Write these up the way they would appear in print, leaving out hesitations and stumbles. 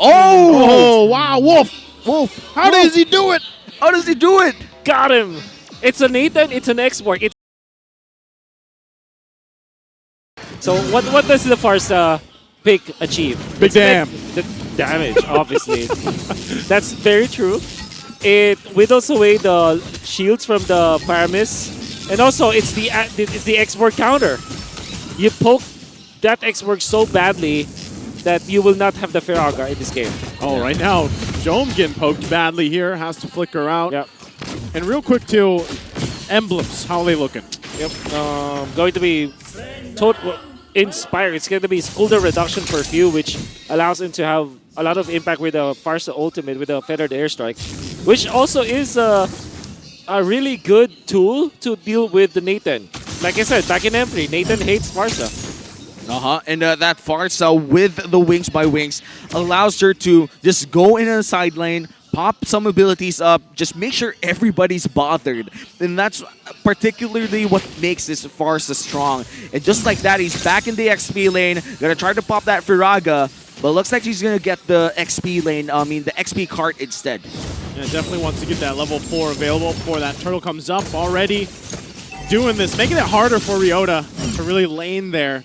Oh, wow, Wolf. How does he do it? How does he do it? Got him. It's a Nathan. It's an export. So what does the Farsa pick achieve? Big damn. The damage, obviously. That's very true. It whittles away the shields from the Paramis, and also it's the export counter. You poke that export so badly that you will not have the Firaga in this game. Oh, right now, Joam getting poked badly here. Has to flicker out. Yep. And real quick, too, emblems. How are they looking? Yep. Going to be total inspired. It's going to be Skulder reduction for few, which allows him to have a lot of impact with the Farsa ultimate, with the Feathered Airstrike, which also is a really good tool to deal with the Nathan. Like I said, back in M3, Nathan hates Farsa. And that Farsa with the Wings by Wings allows her to just go in a side lane, pop some abilities up, just make sure everybody's bothered. And that's particularly what makes this Farsa strong. And just like that, he's back in the XP lane, gonna try to pop that Firaga, but looks like she's gonna get the XP lane, the XP cart instead. Yeah, definitely wants to get that level 4 available before that turtle comes up already. Doing this, making it harder for Ryota to really lane there.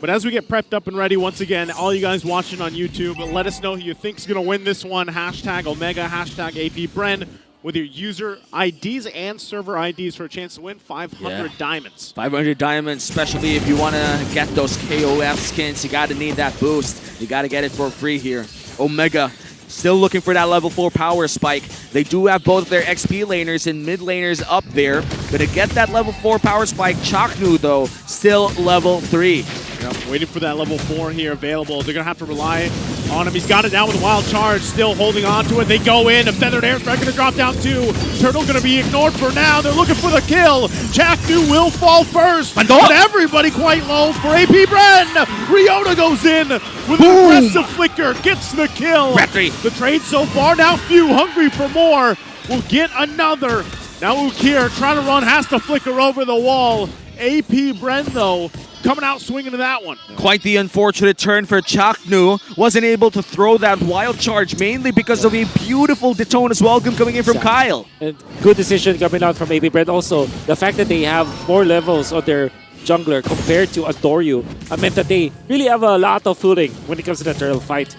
But as we get prepped up and ready, once again, all you guys watching on YouTube, let us know who you think is going to win this one. Hashtag Omega, hashtag Bren, with your user IDs and server IDs for a chance to win 500 diamonds. 500 diamonds, especially if you want to get those KOF skins. You got to need that boost. You got to get it for free here. Omega still looking for that level 4 power spike. They do have both their XP laners and mid laners up there. Gonna get that level 4 power spike. Chaknu, though, still level 3. Yep, waiting for that level 4 here available. They're going to have to rely on him. He's got it down with a wild charge, still holding on to it. They go in. A Feathered Airstrike going to drop down too. Turtle going to be ignored for now. They're looking for the kill. Chaknu will fall first. But everybody quite low for Apbr. Ryota goes in with an aggressive flicker. Gets the kill. The trade so far, now few hungry for more. Will get another. Now Ukir trying to run, has to flicker over the wall. Apbr, though, coming out swinging to that one. Quite the unfortunate turn for Chaknu. Wasn't able to throw that wild charge, mainly because of a beautiful Daytona's welcome coming in from Kyle. And good decision coming out from Apbr. Also, the fact that they have more levels on their jungler compared to Adoryu meant that they really have a lot of fooling when it comes to the turtle fight.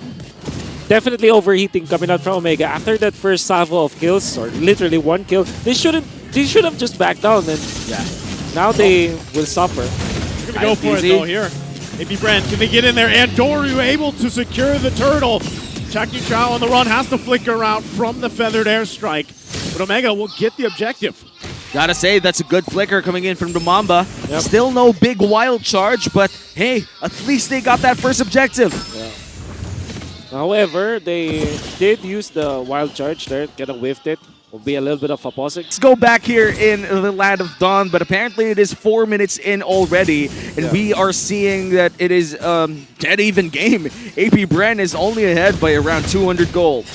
Definitely overheating coming out from Omega. After that first salvo of kills, or literally one kill, they should have just backed down, and now they will suffer. They're gonna go for it though here. Apbr, can they get in there? And Doryu able to secure the turtle. Chaknu Chow on the run, has to flicker out from the Feathered Airstrike. But Omega will get the objective. Gotta say, that's a good flicker coming in from the Mamba. Yep. Still no big wild charge, but hey, at least they got that first objective. Yeah. However, they did use the wild charge there, kind of whiffed it. Will be a little bit of a pause. Let's go back here in the Land of Dawn, but apparently it is 4 minutes in already, and we are seeing that it is dead even game. Apbr is only ahead by around 200 gold.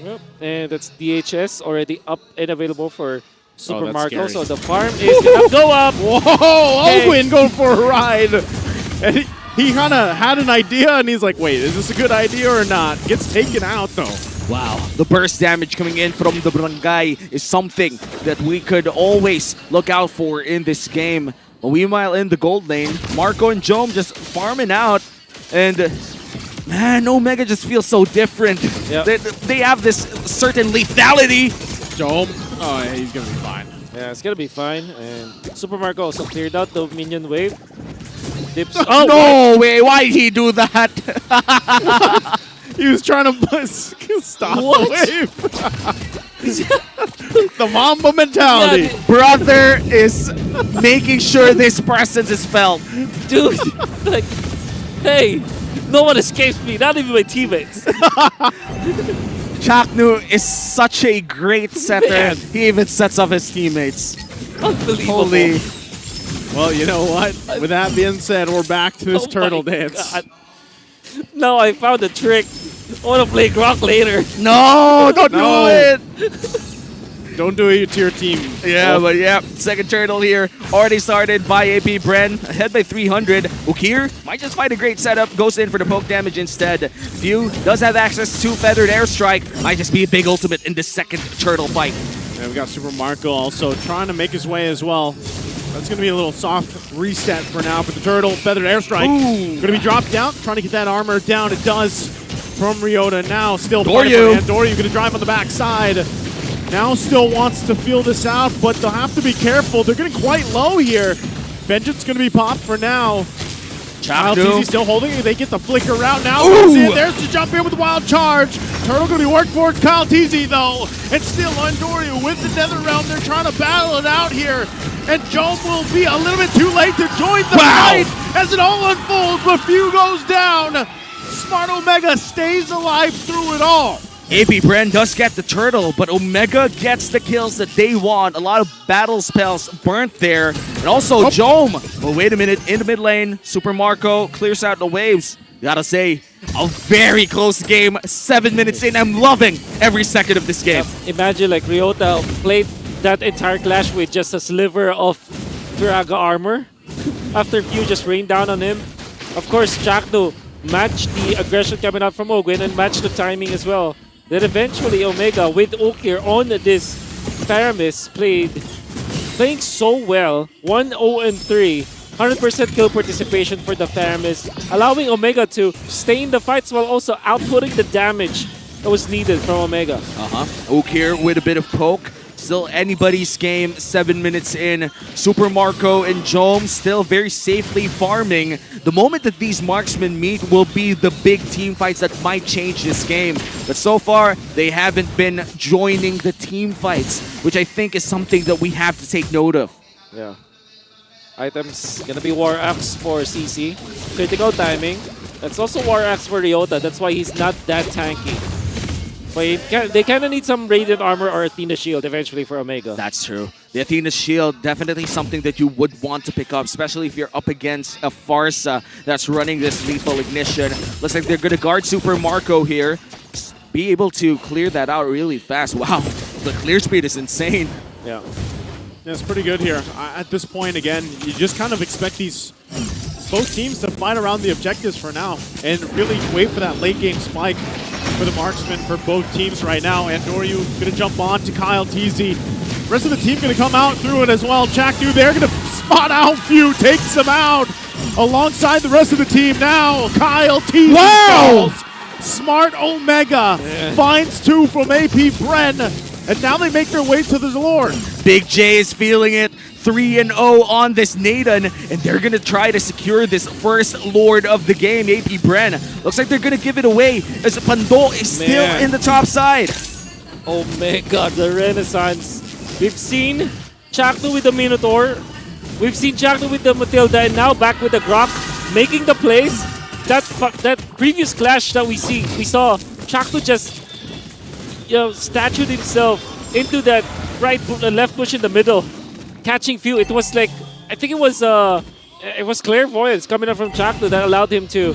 Yep, and that's DHS already up and available for Super Marco, so the farm is gonna go up. Whoa, Owen going for a ride. And he kind of had an idea, and he's like, wait, is this a good idea or not? Gets taken out, though. Wow, the burst damage coming in from the Barangay is something that we could always look out for in this game. Meanwhile, in the gold lane, Marco and Joam just farming out, and man, Omega just feels so different. Yep. They have this certain lethality. Joam, oh, yeah, he's gonna be fine. Yeah, it's gonna be fine. And Super Marco also cleared out the minion wave. Dips. Oh, no way! Why did he do that? He was trying to stop the wave. The Mamba mentality. Yeah, brother is making sure this presence is felt. Dude, like, hey, no one escapes me, not even my teammates. Chaknu is such a great setter. Man. He even sets up his teammates. Unbelievable. Holy. Well, you know what? With that being said, we're back to this turtle dance. God. No, I found a trick. I want to play Grok later. No, don't do it. Don't do it to your team. Yeah, but yeah, second turtle here already started by AP Bren, ahead by 300. Ukir might just find a great setup, goes in for the poke damage instead. Few does have access to Feathered Airstrike, might just be a big ultimate in the second turtle fight. And we got Super Marco also trying to make his way as well. That's going to be a little soft reset for now, but the turtle, Feathered Airstrike, going to be dropped down, trying to get that armor down. It does from Ryota now, still Doryu going to drive on the backside. Now still wants to feel this out, but they'll have to be careful. They're getting quite low here. Vengeance going to be popped for now. Wild TZ still holding it. They get the flicker out now. There's the jump in with the wild charge. Turtle going to be worked for it. Kyle TZ though. And still on Doryu with the Nether Realm. They're trying to battle it out here. And Jome will be a little bit too late to join the fight as it all unfolds. But Few goes down. Smart Omega stays alive through it all. AP Bren does get the turtle, but Omega gets the kills that they want. A lot of battle spells burnt there. And also Jome. But wait a minute, in the mid lane, Super Marco clears out the waves. Gotta say, a very close game. 7 minutes in, I'm loving every second of this game. Imagine like Ryota played that entire clash with just a sliver of Firaga armor. After Few just rained down on him. Of course, Chakdo matched the aggression coming out from Ogwin and matched the timing as well. Then eventually Omega with Ukir on this Paramis playing so well. 1-0-3, 100% kill participation for the Paramis, allowing Omega to stay in the fights while also outputting the damage that was needed from Omega. Ukir with a bit of poke. Still anybody's game, 7 minutes in. Super Marco and Jome still very safely farming. The moment that these marksmen meet will be the big team fights that might change this game. But so far, they haven't been joining the team fights, which I think is something that we have to take note of. Yeah. Items gonna be War Axe for CC. Critical timing. That's also War Axe for Ryota. That's why he's not that tanky. But they kind of need some Radiant Armor or Athena Shield eventually for Omega. That's true. The Athena Shield, definitely something that you would want to pick up, especially if you're up against a Farsa that's running this lethal ignition. Looks like they're going to guard Super Marco here. Be able to clear that out really fast. Wow, the clear speed is insane. Yeah. Yeah, it's pretty good here. At this point, again, you just kind of expect both teams to fight around the objectives for now and really wait for that late game spike for the marksman for both teams right now. And Doryu going to jump on to Kyle TZ. Rest of the team going to come out through it as well. Chakdu, they're going to spot out Few, takes them out alongside the rest of the team now. Kyle TZ falls. Smart Omega finds 2 from AP Bren. And now they make their way to the Lord. Big J is feeling it. 3-0 on this Naden, and they're going to try to secure this first Lord of the game, AP Bren. Looks like they're going to give it away as Pando is still in the top side. Oh my god, the Renaissance. We've seen Chakdo with the Minotaur. We've seen Chakdo with the Matilda, and now back with the Grok, making the plays. That previous clash that we saw Chakdo just statued himself into that left bush in the middle. Catching Few, it was like, I think it was clairvoyance coming up from Chakdo that allowed him to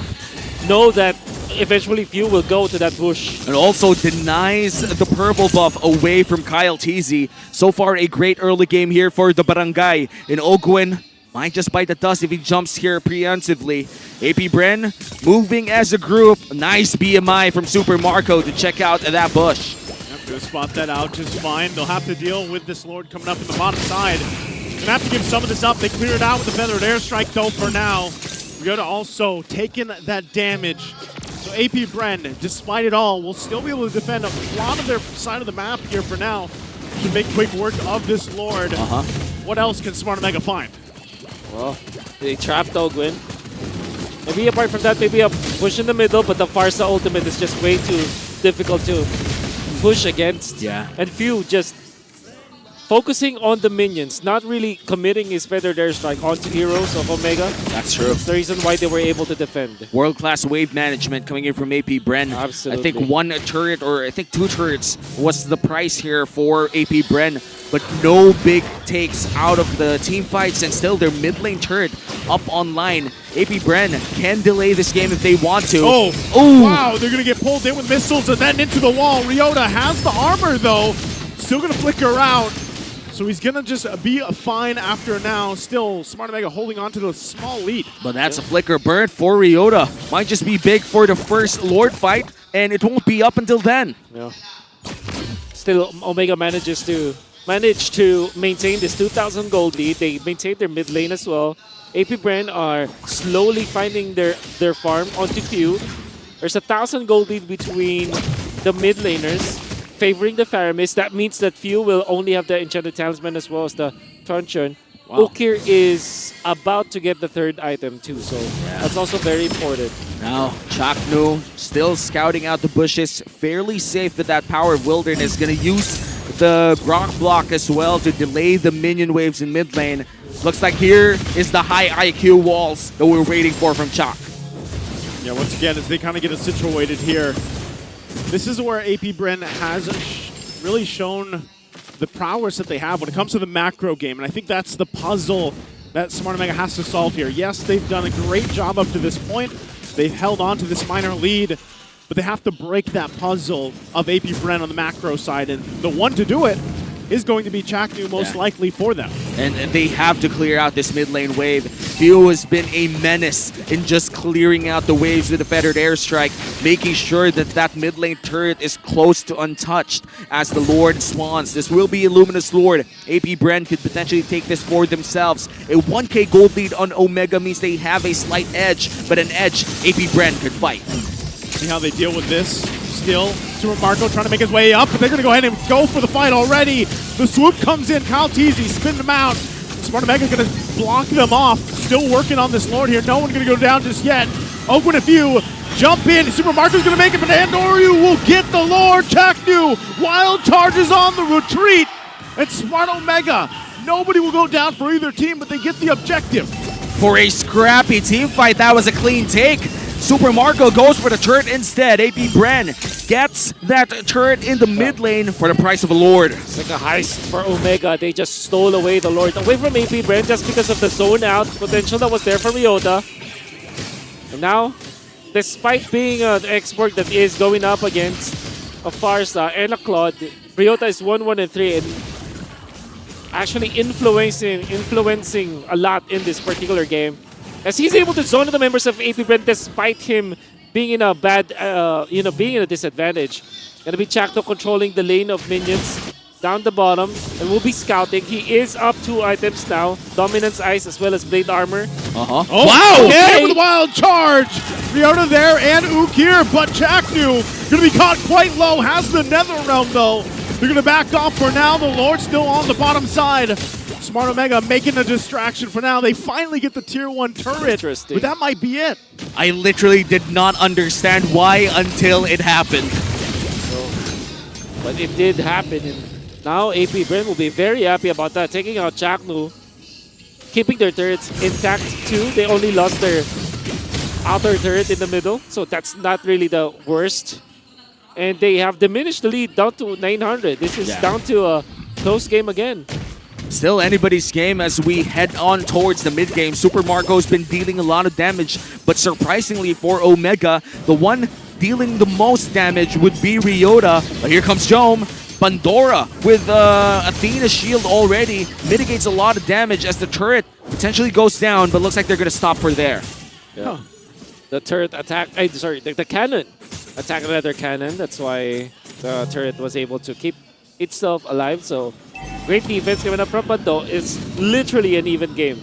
know that eventually Few will go to that bush. And also denies the purple buff away from Kyle TZ. So far, a great early game here for the Barangay. And Ogwin might just bite the dust if he jumps here preemptively. AP Bren moving as a group. Nice BMI from Super Marco to check out that bush. Gonna spot that out just fine. They'll have to deal with this Lord coming up in the bottom side. Gonna have to give some of this up. They clear it out with the Feathered Airstrike though for now. Ryota also taking that damage. So AP Bren, despite it all, will still be able to defend a lot of their side of the map here for now. To make quick work of this Lord. What else can Smart Omega find? Well, they trapped Ogwin. Maybe apart from that, maybe a push in the middle, but the Farsa ultimate is just way too difficult to push against. Yeah. And Few just focusing on the minions, not really committing his Feathered Airstrike onto heroes of Omega. That's true. That's the reason why they were able to defend. World-class wave management coming in from AP Bren. Absolutely. I think 1 turret, or I think 2 turrets was the price here for AP Bren. But no big takes out of the team fights, and still their mid lane turret up online. AP Bren can delay this game if they want to. Oh, wow, they're going to get pulled in with missiles and then into the wall. Ryota has the armor, though. Still going to flicker around. So he's going to just be fine after now. Still, Smart Omega holding on to the small lead. But that's a flicker burn for Ryota. Might just be big for the first Lord fight, and it won't be up until then. Yeah. Still, Omega manage to maintain this 2,000 gold lead. They maintain their mid lane as well. AP Bren are slowly finding their farm onto Q. There's 1,000 gold lead between the mid laners, favoring the Faramis. That means that Few will only have the Enchanted Talisman as well as the Truncheon. Wow. Ukir is about to get the third item too, so that's also very important. Now, Chaknu still scouting out the bushes, fairly safe with that Power of Wilderness. Gonna use the Grok block as well to delay the minion waves in mid lane. Looks like here is the high IQ walls that we're waiting for from Chak. Yeah, once again, as they kind of get us situated here, this is where AP Bren has really shown the prowess that they have when it comes to the macro game. And I think that's the puzzle that Smart Omega has to solve here. Yes, they've done a great job up to this point. They've held on to this minor lead, but they have to break that puzzle of AP Bren on the macro side. And the one to do it is going to be Chaknu most likely for them. And they have to clear out this mid lane wave. Theo has been a menace in just clearing out the waves with a feathered airstrike, making sure that that mid lane turret is close to untouched as the Lord spawns. This will be a Luminous Lord. AP Bren could potentially take this for themselves. A 1k gold lead on Omega means they have a slight edge, but an edge AP Bren could fight. See how they deal with this. Still, Super Marco trying to make his way up, but they're going to go ahead and go for the fight already. The swoop comes in. Kyle Teasy spin them out. Smart Omega going to block them off. Still working on this Lord here. No one's going to go down just yet. Oakwood and Few jump in. Super Marco's going to make it, but Andoryu will get the Lord. Chaknu, wild charges on the retreat. And Smart Omega, nobody will go down for either team, but they get the objective. For a scrappy team fight, that was a clean take. Super Marco goes for the turret instead. AP Bren gets that turret in the mid lane for the price of a Lord. It's like a heist for Omega. They just stole away the Lord away from AP Bren just because of the zone out potential that was there for Ryota. And now, despite being an export that is going up against a Farsa and a Claude, Ryota is 1-1-3 and actually influencing a lot in this particular game. As he's able to zone the members of AP Bren despite him being in a bad, being in a disadvantage. Gonna be Chakno controlling the lane of minions down the bottom and will be scouting. He is up 2 items now. Dominance Ice as well as Blade Armor. Oh, wow! Okay. With a wild charge! Ryota there and Ukir, but Chaknu gonna be caught quite low. Has the Nether Realm though. They're gonna back off for now. The Lord still on the bottom side. Smart Omega making a distraction for now. They finally get the tier 1 turret, Interesting. but that might be it. I literally did not understand why until it happened. But it did happen, and now AP Bren will be very happy about that. Taking out Chaknu, keeping their turrets intact too. They only lost their outer turret in the middle, so that's not really the worst. And they have diminished the lead down to 900. This is down to a close game again. Still anybody's game as we head on towards the mid-game. Super Marco's been dealing a lot of damage, but surprisingly for Omega, the one dealing the most damage would be Ryota. But here comes Jome. Pandora with Athena's shield already mitigates a lot of damage as the turret potentially goes down, but looks like they're going to stop for there. Yeah. The turret attack, the cannon attacked another cannon. That's why the turret was able to keep itself alive. So great defense coming up from Bando. It's literally an even game.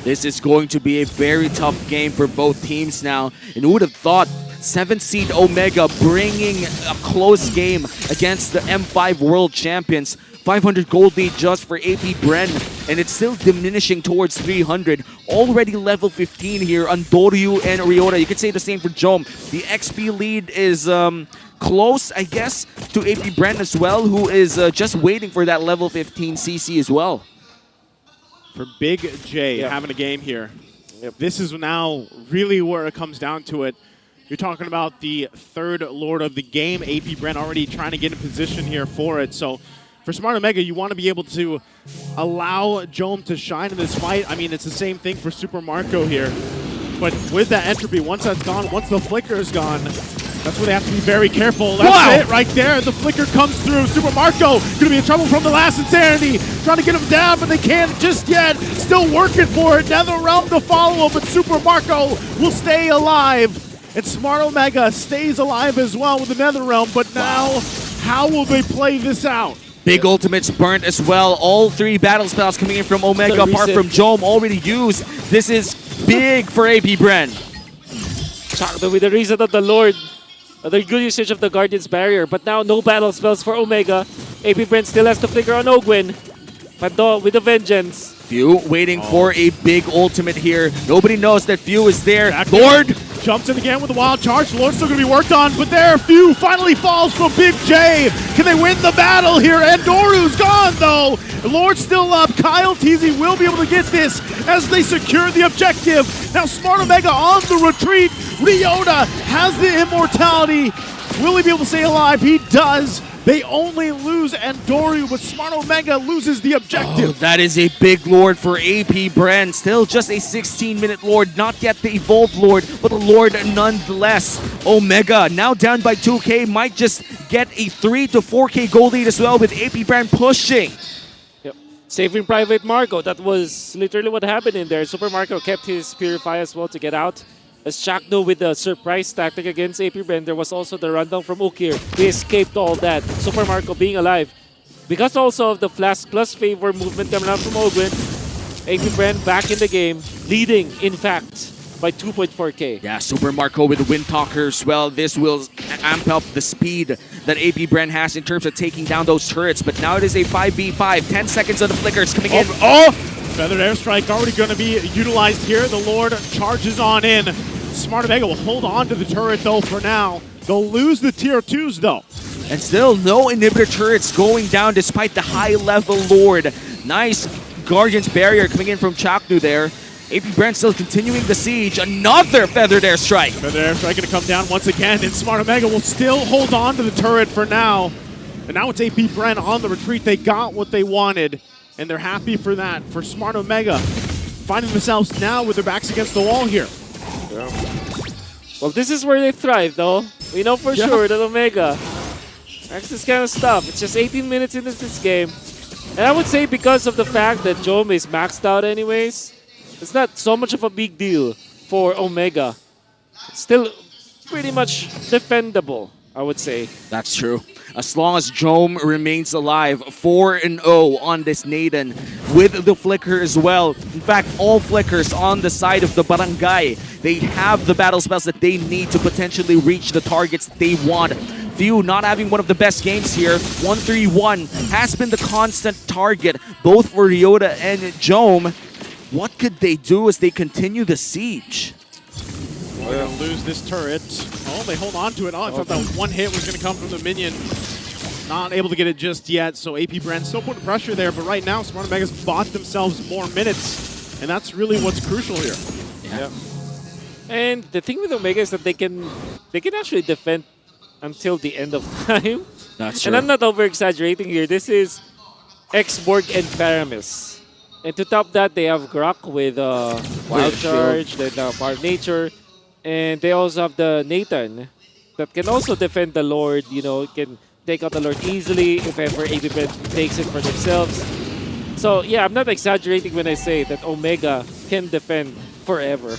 This is going to be a very tough game for both teams now. And who would have thought 7th seed Omega bringing a close game against the M5 World Champions. 500 gold lead just for AP Bren, and it's still diminishing towards 300. Already level 15 here on Doryu and Ryota. You could say the same for Jome. The XP lead is close, I guess, to AP Bren as well, who is just waiting for that level 15 CC as well. For Big J having a game here. This is now really where it comes down to it. You're talking about the 3rd Lord of the game. AP Bren already trying to get in position here for it. So for Smart Omega, you want to be able to allow Jome to shine in this fight. I mean, it's the same thing for Super Marco here. But with that entropy, once that's gone, once the flicker is gone, That's where they have to be very careful. That's Wow. it right there. The flicker comes through. Super Marco gonna be in trouble from the last Insanity. Trying to get him down, but they can't just yet. Still working for it. NetherRealm to follow, but Super Marco will stay alive. And Smart Omega stays alive as well with the NetherRealm, but now, how will they play this out? Big ultimates burnt as well. All 3 battle spells coming in from Omega, apart from Jome, already used. This is big for AP Bren. Chakno with the reason of the Lord. Another good usage of the Guardian's Barrier, but now no battle spells for Omega. AP Brent still has to flicker on Ogwin. Pando with a vengeance. Few waiting for a big ultimate here. Nobody knows that Few is there. Exactly. Lord! Jumps in again with the wild charge. Lord's still going to be worked on, but there, Few finally falls from Big J. Can they win the battle here? Andoru's gone, though. Lord's still up. Kyle Teasy will be able to get this as they secure the objective. Now Smart Omega on the retreat. Ryota has the immortality. Will he be able to stay alive? He does. They only lose Andoru, but Smart Omega loses the objective. Oh, that is a big Lord for AP Bren. Still just a 16-minute Lord, not yet the Evolved Lord, but a Lord nonetheless. Omega now down by 2K, might just get a 3 to 4K gold lead as well with AP Bren pushing. Yep. Saving Private Marco. That was literally what happened in there. Super Marco kept his Purify as well to get out. As Chakno with the surprise tactic against AP Bren, there was also the rundown from Ukir. He escaped all that. Super Marco being alive. Because also of the Flask plus favor movement coming out from Ogwin, AP Bren back in the game, leading, in fact, by 2.4K. Yeah, Super Marco with the Wind Talker as well. This will amp up the speed that AP Bren has in terms of taking down those turrets. But now it is a 5v5. 10 seconds of the flickers coming in. Feathered Airstrike already going to be utilized here. The Lord charges on in. Smart Omega will hold on to the turret, though, for now. They'll lose the tier 2s, though. And still no inhibitor turrets going down despite the high-level Lord. Nice Guardian's Barrier coming in from Chaknu there. AP Bren still continuing the siege. Another Feathered Airstrike. Feathered Airstrike going to come down once again, and Smart Omega will still hold on to the turret for now. And now it's AP Bren on the retreat. They got what they wanted, and they're happy for that. For Smart Omega, finding themselves now with their backs against the wall here. Yeah. Well, this is where they thrive, though. We know for sure that Omega likes this kind of stuff. It's just 18 minutes into this game. And I would say because of the fact that Jome is maxed out anyways, it's not so much of a big deal for Omega. It's still pretty much defendable, I would say. That's true. As long as Jome remains alive, 4-0 on this Naden with the Flicker as well. In fact, all Flickers on the side of the Barangay. They have the battle spells that they need to potentially reach the targets they want. Few not having one of the best games here. 1-3-1 has been the constant target, both for Ryota and Jome. What could they do as they continue the siege? We're going to lose this turret. Oh, they hold on to it. Oh, I thought that one hit was going to come from the minion. Not able to get it just yet, so AP Bren still putting pressure there, but right now Smart Omega's bought themselves more minutes, and that's really what's crucial here. Yeah. And the thing with Omega is that they can actually defend until the end of time. That's true. And I'm not over-exaggerating here. This is X-Borg and Paramis. And to top that, they have Grok with Wild Charge, then Power of Nature, and they also have the Nathan that can also defend the Lord, you know, can take out the Lord easily if ever AP Bren takes it for themselves. So yeah, I'm not exaggerating when I say that Omega can defend forever.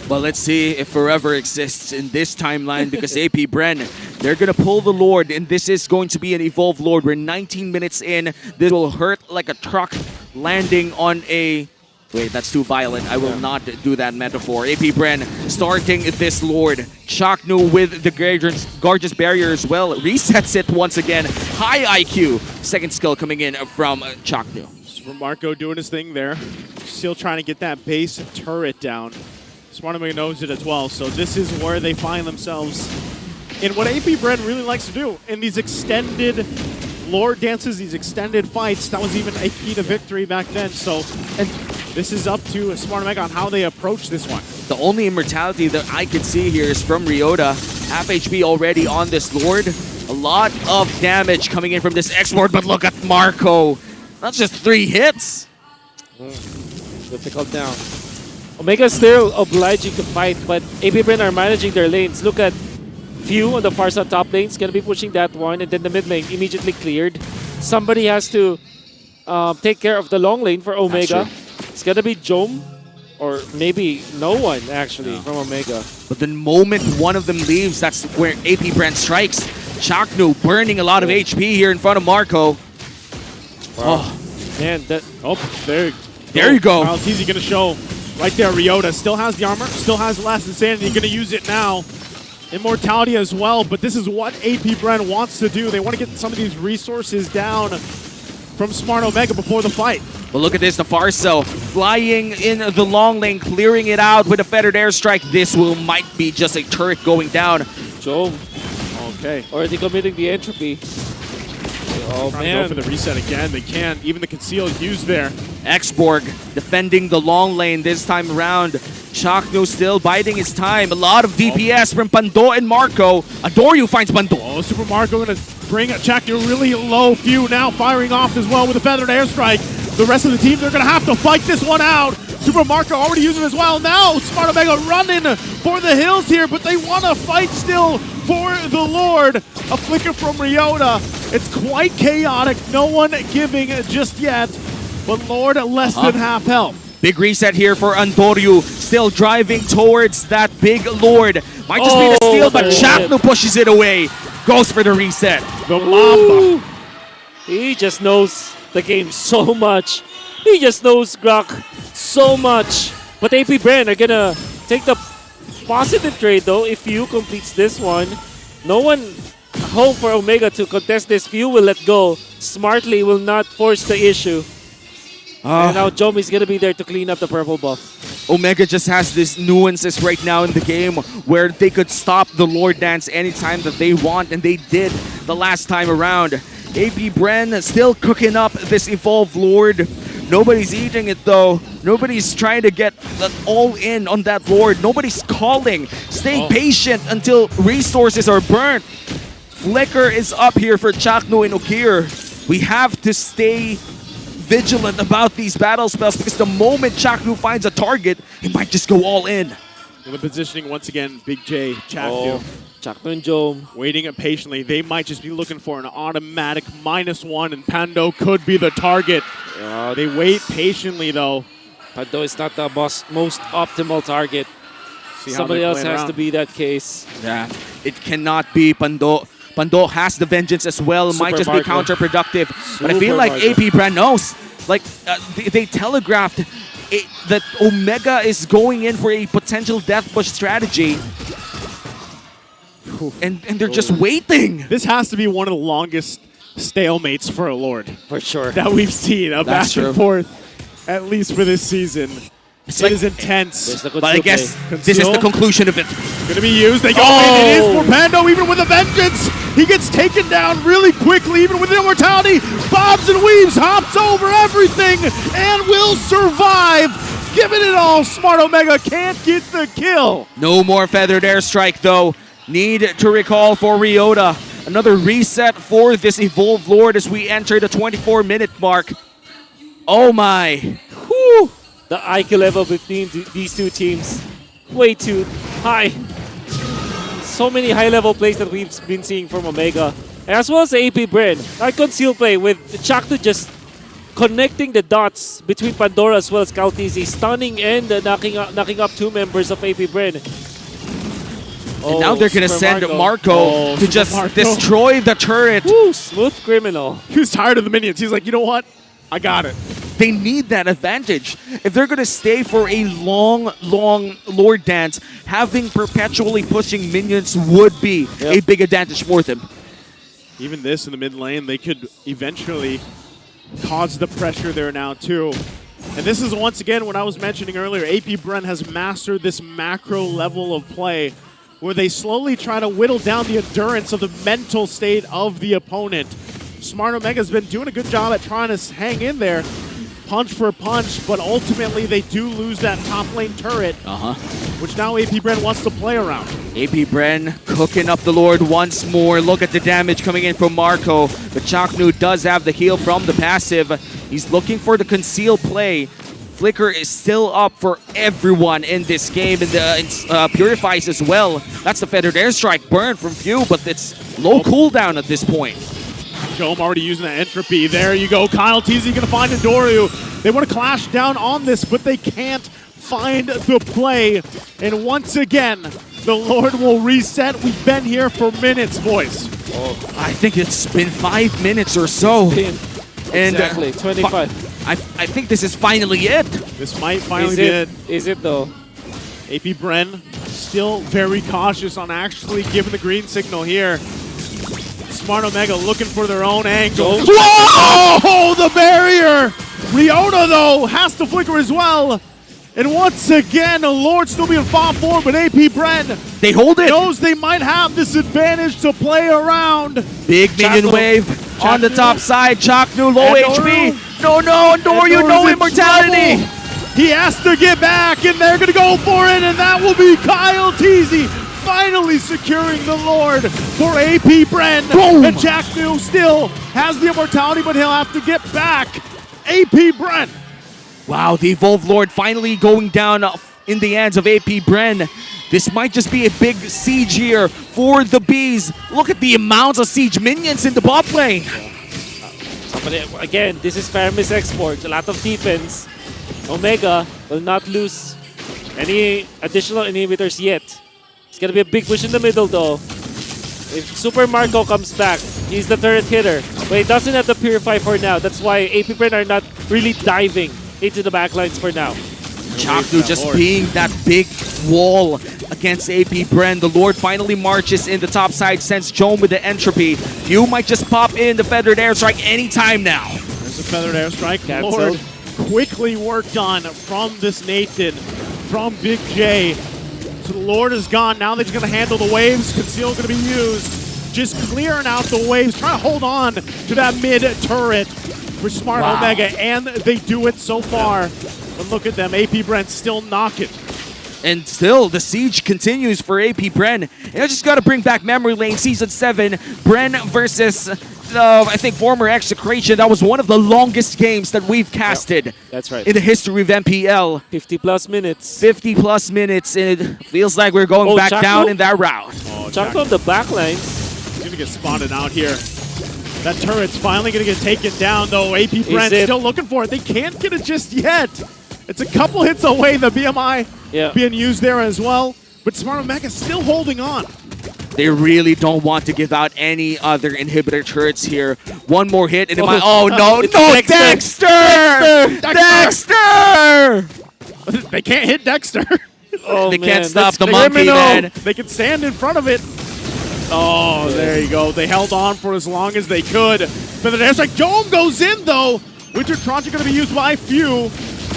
Well, let's see if forever exists in this timeline because AP Bren, they're going to pull the Lord, and this is going to be an Evolved Lord. We're 19 minutes in. This will hurt like a truck landing on a... Wait, that's too violent. I will not do that metaphor. AP Bren starting this Lord. Chaknu with the Guardian's Barrier as well. Resets it once again. High IQ. Second skill coming in from Chaknu. Super Marco doing his thing there. Still trying to get that base turret down. Smart Omega knows it as well, so this is where they find themselves in what AP Bren really likes to do. In these extended Lord dances, these extended fights, that was even a key to victory back then. So, and this is up to Smart Omega on how they approach this one. The only immortality that I can see here is from Ryota. Half HP already on this Lord. A lot of damage coming in from this X-Board, but look at Marco. That's just 3 hits. Difficult now. Omega still obliging to fight, but AP Bren are managing their lanes. Look at Few on the far side top lane is going to be pushing that one, and then the mid lane immediately cleared. Somebody has to take care of the long lane for Omega. It's going to be Jom, or maybe no one actually from Omega. But the moment one of them leaves, that's where Bren strikes. Chaknu burning a lot of HP here in front of Marco. Wow. Oh, man, that. Oh, there you go. Kyle Teasy gonna show right there. Ryota still has the armor, still has the last insanity. Gonna use it now. Immortality as well, but this is what Bren wants to do. They want to get some of these resources down from Smart Omega before the fight. But look at this, the Farcel flying in the long lane, clearing it out with a feathered airstrike. This might be just a turret going down. Jom. Okay. Already committing the entropy. Oh, Trying man. to go for the reset again. They can't. Even the conceal is used there. Xborg defending the long lane this time around. Chakno still biding his time. A lot of DPS from Pando and Marco. Adoryu finds Pando. Oh, Super Marco gonna bring Chakno really low. Few now firing off as well with a feathered airstrike. The rest of the team, they're gonna have to fight this one out. Super Marco already using it as well. Now Smart Omega running for the hills here, but they want to fight still for the Lord. A flicker from Ryota. It's quite chaotic. No one giving just yet, but Lord less than half health. Big reset here for Andoryu. Still driving towards that big Lord. Might just be the steal, but Chakno pushes it away. Goes for the reset. The Mamba. He just knows the game so much. He just knows Grok so much. But Bren are gonna take the positive trade though if Few completes this one. No one hope for Omega to contest this. Few will let go. Smartly will not force the issue. And now Jom is gonna be there to clean up the purple buff. Omega just has these nuances right now in the game where they could stop the Lord Dance anytime that they want, and they did the last time around. Bren still cooking up this Evolved Lord. Nobody's eating it though. Nobody's trying to get all in on that Lord. Nobody's calling. Stay patient until resources are burnt. Flicker is up here for Chakno and Okir. We have to stay vigilant about these battle spells because the moment Chaknu finds a target, he might just go all in. In the positioning once again, Big J, Chaknu. Chakno and Jom. Waiting patiently. They might just be looking for an automatic -1, and Pando could be the target. They wait patiently, though. Pando is not the most optimal target. Somebody else has to be that case. Yeah, it cannot be Pando. Pando has the vengeance as well. Might just be counterproductive. But I feel like Bren knows. Like, they telegraphed that Omega is going in for a potential death push strategy. And they're just waiting. This has to be one of the longest stalemates for a Lord. For sure. That we've seen. A back and forth, at least for this season. It is intense. But I guess this is the conclusion of it. Gonna be used. They go in. It is for Pando, even with a vengeance. He gets taken down really quickly, even with immortality. Bobs and weaves, hops over everything, and will survive. Giving it all. Smart Omega can't get the kill. No more feathered airstrike, though. Need to recall for Ryota. Another reset for this Evolved Lord as we enter the 24-minute mark. Oh my. Whew. The IQ level between these two teams, way too high. So many high-level plays that we've been seeing from Omega, as well as Bren. Our conceal play with Chaknu just connecting the dots between Pandora as well as Kaltizi, stunning and knocking up two members of Bren. And now they're gonna send Marco to just destroy the turret. Woo, smooth criminal. He was tired of the minions. He's like, you know what? I got it. They need that advantage. If they're going to stay for a long Lord Dance, having perpetually pushing minions would be a big advantage for them. Even this in the mid lane, they could eventually cause the pressure there now too. And this is once again what I was mentioning earlier. Bren has mastered this macro level of play where they slowly try to whittle down the endurance of the mental state of the opponent. Smart Omega's been doing a good job at trying to hang in there, punch for punch, but ultimately they do lose that top lane turret, which now Bren wants to play around. Bren cooking up the Lord once more. Look at the damage coming in from Marco, but Chaknu does have the heal from the passive. He's looking for the conceal play. Flicker is still up for everyone in this game, and Purifies as well. That's the Feathered Airstrike burn from Few, but it's low cooldown at this point. Dome already using the entropy. There you go. Kyle TZ gonna find Endoru. They want to clash down on this, but they can't find the play. And once again, the Lord will reset. We've been here for minutes, boys. I think it's been 5 minutes or so. And Exactly, 25. I think this is finally it. This might finally be it. Is it though? AP Bren still very cautious on actually giving the green signal here. Smart Omega looking for their own angle. Whoa! The barrier! Riona, though, has to flicker as well. And once again, the Lord still being fought for, but AP Bren They hold it. knows they might have this advantage to play around. Big minion Chaknu. wave on the top side. Chaknu, low Endoru. HP. No, Endoru, Endoru's no in immortality. trouble. He has to get back, and they're going to go for it, and that will be Kyle TZ finally securing the Lord for AP Bren. Boom. And Jack New still has the immortality, but he'll have to get back. AP Bren. Wow, the Evolved Lord finally going down in the hands of AP Bren. This might just be a big siege here for the Bees. Look at the amounts of siege minions in the bot lane. But again, this is Faramis Export. A lot of defense. Omega will not lose any additional inhibitors yet. It's gonna be a big push in the middle though. If Super Marco comes back, he's the turret hitter. But he doesn't have the Purify for now. That's why AP Bren are not really diving into the backlines for now. Chaknu just being that big wall against AP Bren. The Lord finally marches in the top side, sends Joan with the entropy. You might just pop in the Feathered Airstrike anytime now. There's a Feathered Airstrike. Canceled. Lord quickly worked on from this Nathan, from Big J. So the Lord is gone. Now they're just going to handle the waves. Conceal going to be used. Just clearing out the waves. Trying to hold on to that mid turret for Smart Omega. And they do it so far. But look at them. AP Brent still knocking. And still, the siege continues for AP Bren. And I just got to bring back Memory Lane Season 7. Bren versus, I think, former Execration. That was one of the longest games that we've casted That's right. in the history of MPL. 50 plus minutes. 50 plus minutes, and it feels like we're going back Chaknu? down in that route. Oh, Chunk on the backline. He's going to get spotted out here. That turret's finally going to get taken down, though. AP Brent it? still looking for it. They can't get it just yet. It's a couple hits away, the BMI being used there as well. But Smart Omega still holding on. They really don't want to give out any other inhibitor turrets here. One more hit, and it might. Oh no, It's no, Dexter! Dexter! They can't hit Dexter. Oh, They man, can't stop that's the monkey, Criminal. man. They can stand in front of it. Oh, there you go. They held on for as long as they could. But the Airstrike Dome goes in, though. Winter Truncheon going to be used by few.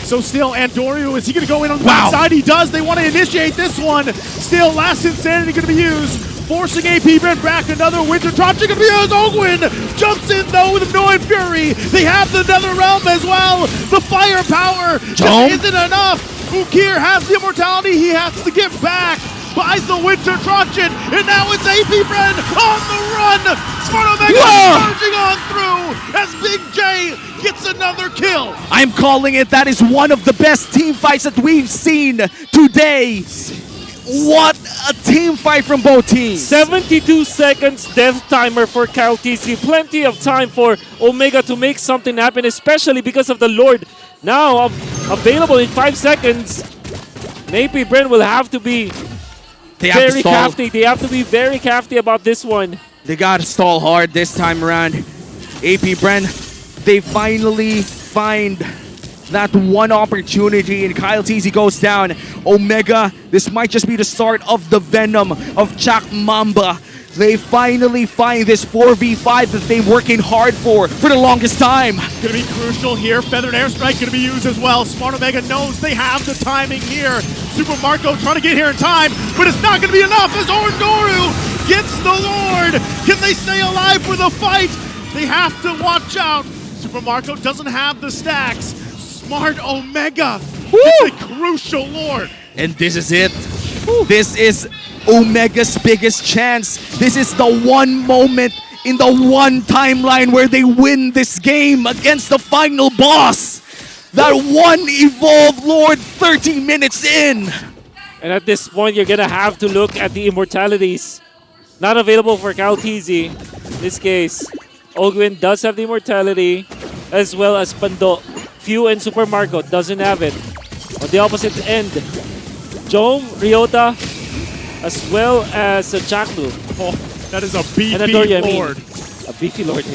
So still, Andorio, is he going to go in on the backside? He does. They want to initiate this one. Still, Last Insanity going to be used. Forcing AP Brent back. Another Winter Truncheon going to be used. Ogwin jumps in, though, with Annoyed Fury. They have the Nether Realm as well. The firepower just isn't enough. Ukir has the immortality. He has to get back. Buys the Winter Truncheon, and now it's AP Bren on the run. Smart Omega charging on through as Big J gets another kill. I'm calling it. That is one of the best team fights that we've seen today. What a team fight from both teams. 72 seconds death timer for Kyle TC. Plenty of time for Omega to make something happen, especially because of the Lord now available in 5 seconds. AP Bren will have to be very crafty. They have to be very crafty about this one. They got to stall hard this time around. AP Bren, they finally find that one opportunity, and Kyle TZ goes down. Omega, this might just be the start of the venom of Chak Mamba. They finally find this 4v5 that they've been working hard for the longest time. Gonna be crucial here. Feathered Airstrike gonna be used as well. Smart Omega knows they have the timing here. Super Marco trying to get here in time, but it's not gonna be enough as Orndoru gets the Lord. Can they stay alive for the fight? They have to watch out. Super Marco doesn't have the stacks. Smart Omega gets a crucial Lord. And this is it. This is Omega's biggest chance. This is the one moment in the one timeline where they win this game against the final boss. That one Evolve Lord 30 minutes in. And at this point, you're gonna have to look at the immortalities. Not available for Calteezy in this case. Ogwin does have the immortality, as well as Pando. Few and Super Marco doesn't have it. On the opposite end, Jom, Ryota, as well as Chaklu. Oh, that is a beefy And Adoria, Lord. A beefy Lord.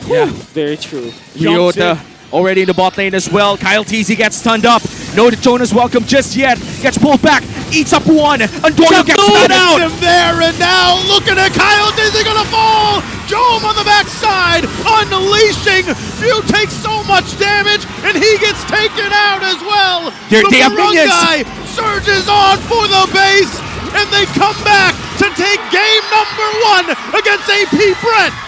Yeah. Very true. Ryota already in the bot lane as well. Kyle TZ gets stunned up. No Jonas welcome just yet. Gets pulled back. Eats up one. Andorio gets spun out. Him there, and now looking at Kyle Dizzy gonna fall. Jom on the backside, unleashing. Few takes so much damage, and he gets taken out as well. They have minions. Guy surges on for the base, and they come back to take game number 1 against AP Bren.